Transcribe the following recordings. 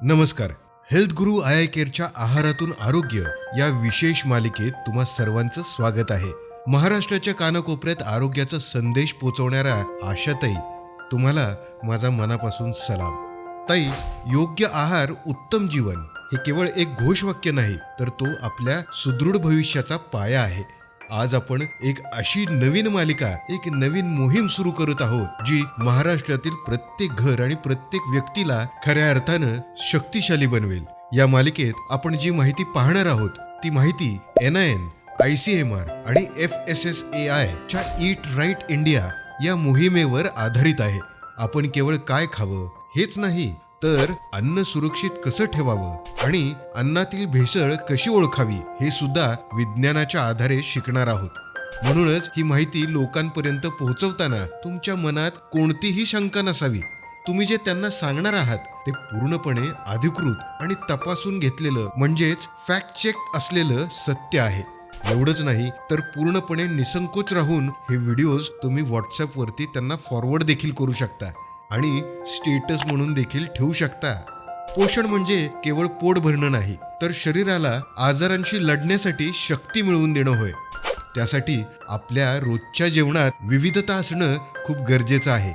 नमस्कार. Health Guru I केअरच्या आहारातून आरोग्य या विशेष मालिकेत तुम्हा सर्वांचं स्वागत आहे. महाराष्ट्राच्या कानाकोपऱ्यात आरोग्याचा संदेश पोहोचवणाऱ्या आशाताई, तुम्हाला माझा मनापासून सलाम. ताई, योग्य आहार उत्तम जीवन हे केवळ एक घोषवाक्य नाही, तर तो आपल्या सुदृढ भविष्याचा पाया आहे. आज आपण एक अशी नवीन मालिका, एक नवीन मोहीम सुरू करत आहोत, जी महाराष्ट्रातील प्रत्येक घर आणि प्रत्येक व्यक्तीला खऱ्या अर्थानं शक्तिशाली बनवेल. या मालिकेत आपण जी माहिती पाहणार आहोत, ती माहिती NIN, ICMR आणि FSSAI च्या ईट राईट इंडिया या मोहिमेवर आधारित आहे. आपण केवळ काय खावं हेच नाही, तर अन्न सुरक्षित कसं ठेवावं आणि अन्नातील भेसळ कशी ओळखावी हे सुद्धा विज्ञानाच्या आधारे शिकणार आहोत. म्हणूनच ही माहिती लोकांपर्यंत पोहोचवताना तुमच्या मनात कोणतीही शंका नसावी. तुम्ही जे त्यांना सांगणार आहात ते पूर्णपणे अधिकृत आणि तपासून घेतलेलं, म्हणजेच फॅक्ट चेक असलेलं सत्य आहे. एवढंच नाही, तर पूर्णपणे निसंकोच राहून हे व्हिडिओज तुम्ही व्हॉट्सअपवरती त्यांना फॉरवर्ड देखील करू शकता आणि स्टेटस म्हणून देखील ठेवू शकता. पोषण म्हणजे केवळ पोट भरणं नाही, तर शरीराला आजारांशी लढण्यासाठी शक्ती मिळवून देणं होय. त्यासाठी आपल्या रोजच्या जेवणात विविधता असणं खूप गरजेचं आहे.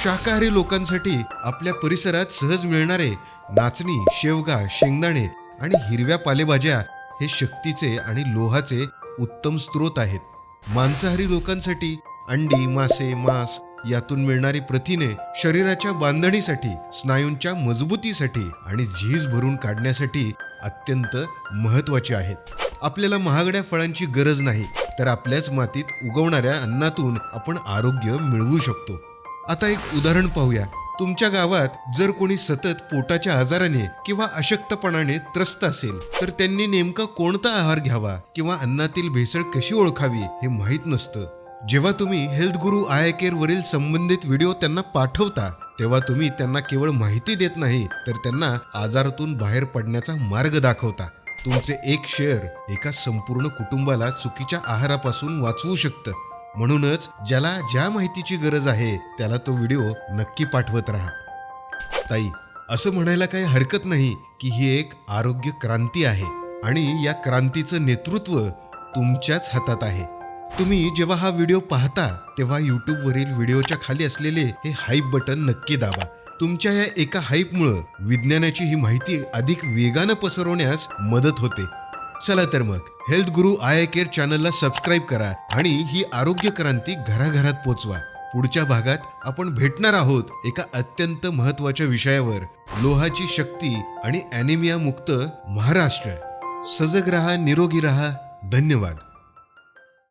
शाकाहारी लोकांसाठी आपल्या परिसरात सहज मिळणारे नाचणी, शेवगा, शेंगदाणे आणि हिरव्या पालेभाज्या हे शक्तीचे आणि लोहाचे उत्तम स्रोत आहेत. मांसाहारी लोकांसाठी अंडी, मासे, मांस यातून मिळणारी प्रथिने शरीराच्या बांधणीसाठी, स्नायूंच्या मजबूतीसाठी आणि झीज भरून काढण्यासाठी अत्यंत महत्त्वाचे आहेत. आपल्याला महागड्या फळांची गरज नाही, तर आपल्याच मातीत उगवणाऱ्या अन्नातून आपण आरोग्य मिळवू शकतो. आता एक उदाहरण पाहूया. तुमच्या गावात जर कोणी सतत पोटाच्या आजाराने किंवा अशक्तपणाने त्रस्त असेल, तर त्यांनी नेमका कोणता आहार घ्यावा किंवा अन्नातील भेसळ कशी ओळखावी हे माहीत नसतं. जेव्हा तुम्ही हेल्थ गुरु आय केअर वरील संबंधित व्हिडिओ त्यांना पाठवता, तेव्हा तुम्ही त्यांना केवळ माहिती देत नाही, तर त्यांना आजारातून बाहेर पडण्याचा मार्ग दाखवता. तुमचे एक शेअर एका संपूर्ण कुटुंबाला चुकीच्या आहारापासून वाचवू शकतं. म्हणूनच ज्याला ज्या माहितीची गरज आहे त्याला तो व्हिडिओ नक्की पाठवत राहा. ताई, असं म्हणायला काही हरकत नाही की ही एक आरोग्य क्रांती आहे आणि या क्रांतीचं नेतृत्व तुमच्याच हातात आहे. तुम्ही जेव्हा हा व्हिडिओ पाहता, तेव्हा यूट्यूबवरील व्हिडिओच्या खाली असलेले हे हाईप बटन नक्की दाबा. तुमच्या या एका हाईपमुळं विज्ञानाची ही माहिती अधिक वेगानं पसरवण्यास मदत होते. चला तर मग, हेल्थ गुरु आय केअर चॅनलला सबस्क्राईब करा आणि ही आरोग्य क्रांती घराघरात पोचवा. पुढच्या भागात आपण भेटणार आहोत एका अत्यंत महत्त्वाच्या विषयावर, लोहाची शक्ती आणि ॲनिमिया मुक्त महाराष्ट्र. सजग रहा, निरोगी रहा. धन्यवाद.